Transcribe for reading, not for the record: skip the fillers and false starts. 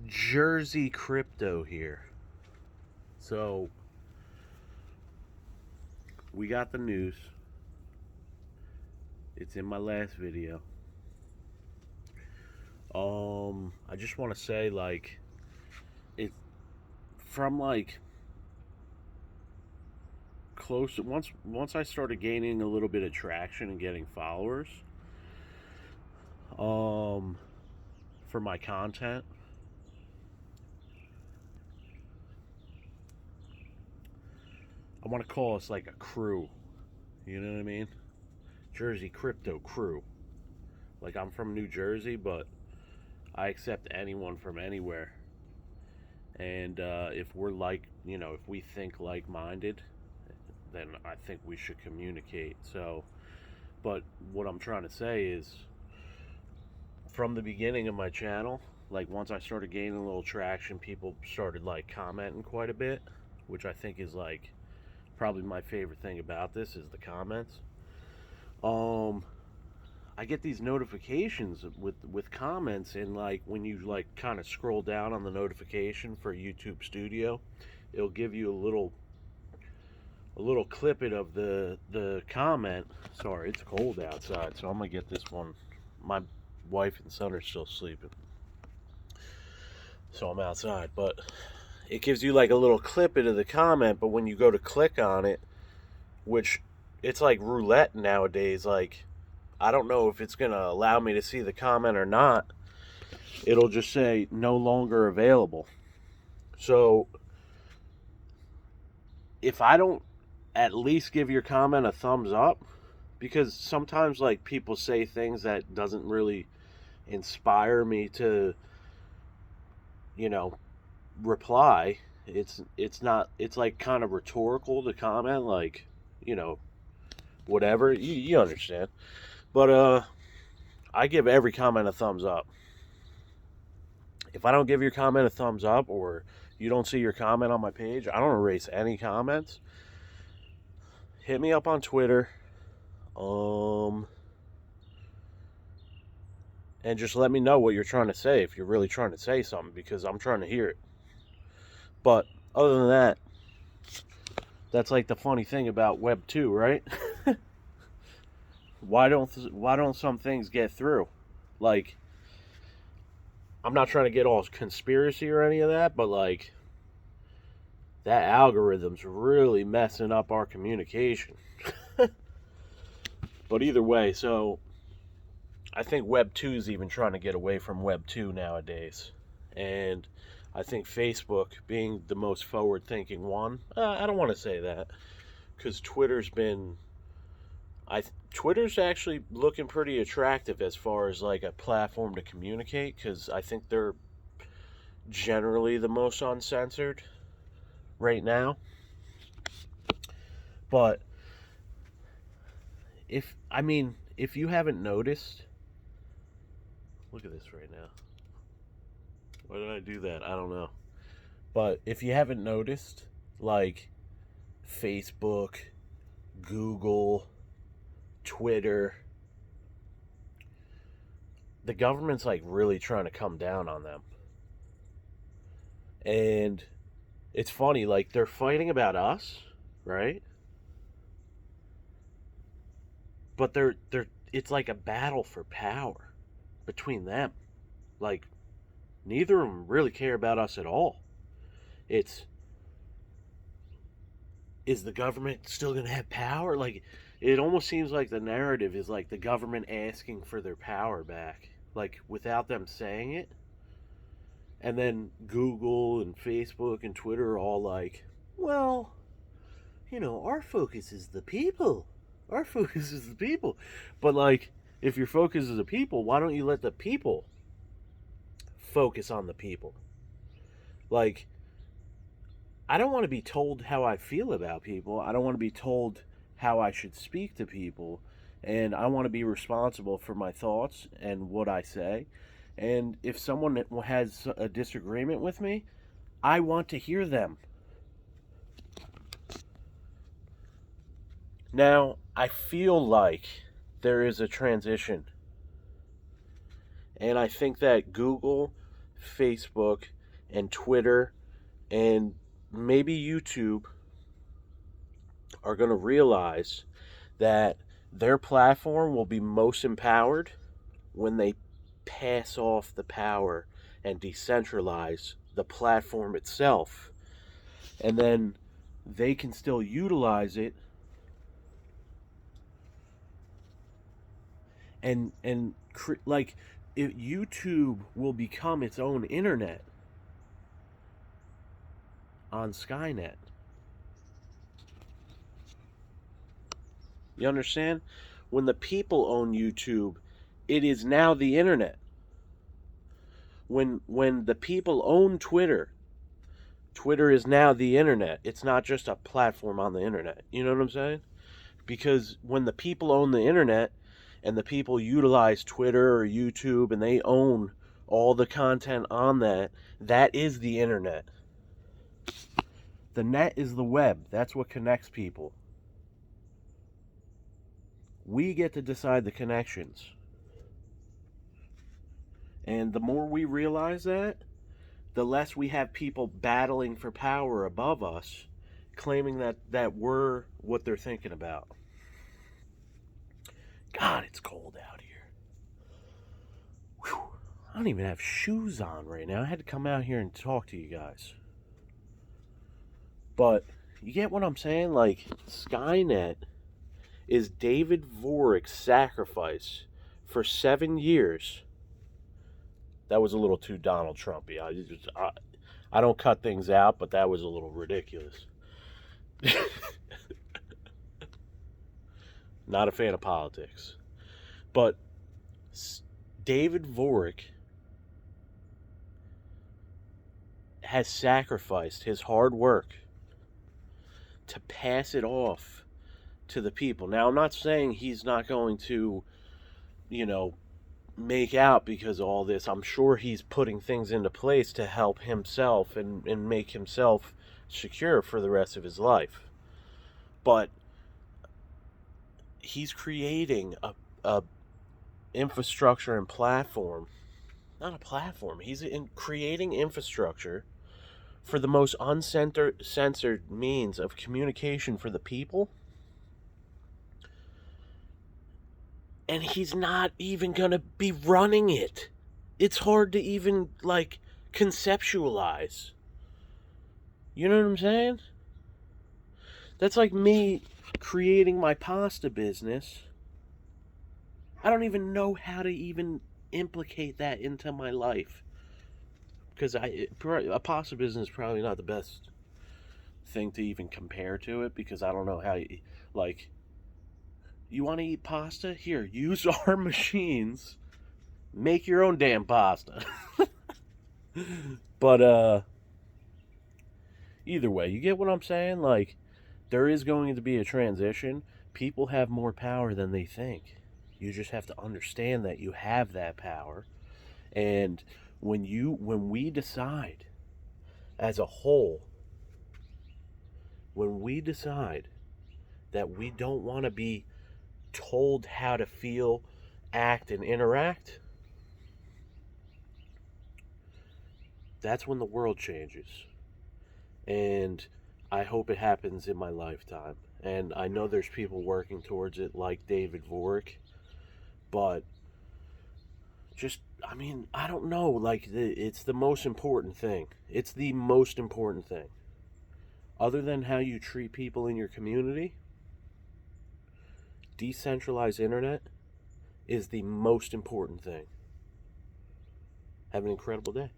Jersey crypto here. So we got the news. It's in my last video. I just want to say, like, it from like close once I started gaining a little bit of traction and getting followers, for my content. I want to call us like a crew. You know what I mean? Jersey crypto crew. Like, I'm from New Jersey, but I accept anyone from anywhere. And if we're if we think like-minded, then I think we should communicate. So, but what I'm trying to say is, from the beginning of my channel, like once I started gaining a little traction, people started like commenting quite a bit, which I think is like probably my favorite thing about this is the comments. I get these notifications with comments, and like when you like kind of scroll down on the notification for YouTube Studio, it'll give you a little clippet of the comment. Sorry, it's cold outside, so I'm gonna get this one. My wife and son are still sleeping, so I'm outside, but it gives you like a little clippet of the comment. But when you go to click on it, which it's like roulette nowadays, like I don't know if it's gonna allow me to see the comment or not. It'll just say no longer available. So if I don't at least give your comment a thumbs up, because sometimes like people say things that doesn't really inspire me to, reply. It's like kind of rhetorical to comment, like, whatever. You understand. But I give every comment a thumbs up. If I don't give your comment a thumbs up, or you don't see your comment on my page, I don't erase any comments. Hit me up on Twitter. And just let me know what you're trying to say, if you're really trying to say something, because I'm trying to hear it. But other than that, that's like the funny thing about Web 2, right? Why don't some things get through? Like, I'm not trying to get all conspiracy or any of that, but like that algorithm's really messing up our communication. But either way, so I think Web 2 is even trying to get away from Web 2 nowadays. And I think Facebook, being the most forward-thinking one, I don't want to say that, because Twitter's actually looking pretty attractive as far as like a platform to communicate, because I think they're generally the most uncensored right now. But if you haven't noticed, look at this right now. Why did I do that? I don't know. But if you haven't noticed, like Facebook, Google, Twitter, the government's like really trying to come down on them. And it's funny, like they're fighting about us, right? But it's like a battle for power between them. Like, neither of them really care about us at all. Is the government still going to have power? Like, it almost seems like the narrative is like the government asking for their power back, like without them saying it. And then Google and Facebook and Twitter are all like, well, our focus is the people. Our focus is the people. But like, if your focus is the people, why don't you let the people focus on the people? Like, I don't want to be told how I feel about people. I don't want to be told how I should speak to people. And I want to be responsible for my thoughts and what I say. And if someone has a disagreement with me, I want to hear them. Now, I feel like there is a transition. And I think that Google, Facebook, and Twitter and maybe YouTube are going to realize that their platform will be most empowered when they pass off the power and decentralize the platform itself. And then they can still utilize it and like if YouTube will become its own internet on SKYNET. You understand? When the people own YouTube, it is now the internet. When the people own Twitter, Twitter is now the internet. It's not just a platform on the internet. You know what I'm saying? Because when the people own the internet and the people utilize Twitter or YouTube and they own all the content on that, that is the internet. The net is the web. That's what connects people. We get to decide the connections. And the more we realize that, the less we have people battling for power above us, claiming that we're what they're thinking about. God, it's cold out here. Whew. I don't even have shoes on right now. I had to come out here and talk to you guys. But you get what I'm saying? Like, SKYNET is David Vorick's sacrifice for 7 years. That was a little too Donald Trumpy. I don't cut things out, but that was a little ridiculous. Not a fan of politics. But David Vorick has sacrificed his hard work to pass it off to the people. Now, I'm not saying he's not going to, make out because of all this. I'm sure he's putting things into place to help himself and make himself secure for the rest of his life. But he's creating a infrastructure and platform. Not a platform. He's creating infrastructure for the most uncensored means of communication for the people. And he's not even going to be running it. It's hard to even, conceptualize. You know what I'm saying? That's like me creating my pasta business. I don't even know how to even implicate that into my life. Because a pasta business is probably not the best thing to even compare to it. Because I don't know how you, you want to eat pasta? Here, use our machines. Make your own damn pasta. But, either way, you get what I'm saying? There is going to be a transition. People have more power than they think. You just have to understand that you have that power. And when we decide as a whole, when we decide that we don't want to be told how to feel, act, and interact, that's when the world changes. And I hope it happens in my lifetime. And I know there's people working towards it like David Vorick. But I don't know. It's the most important thing. It's the most important thing. Other than how you treat people in your community, decentralized internet is the most important thing. Have an incredible day.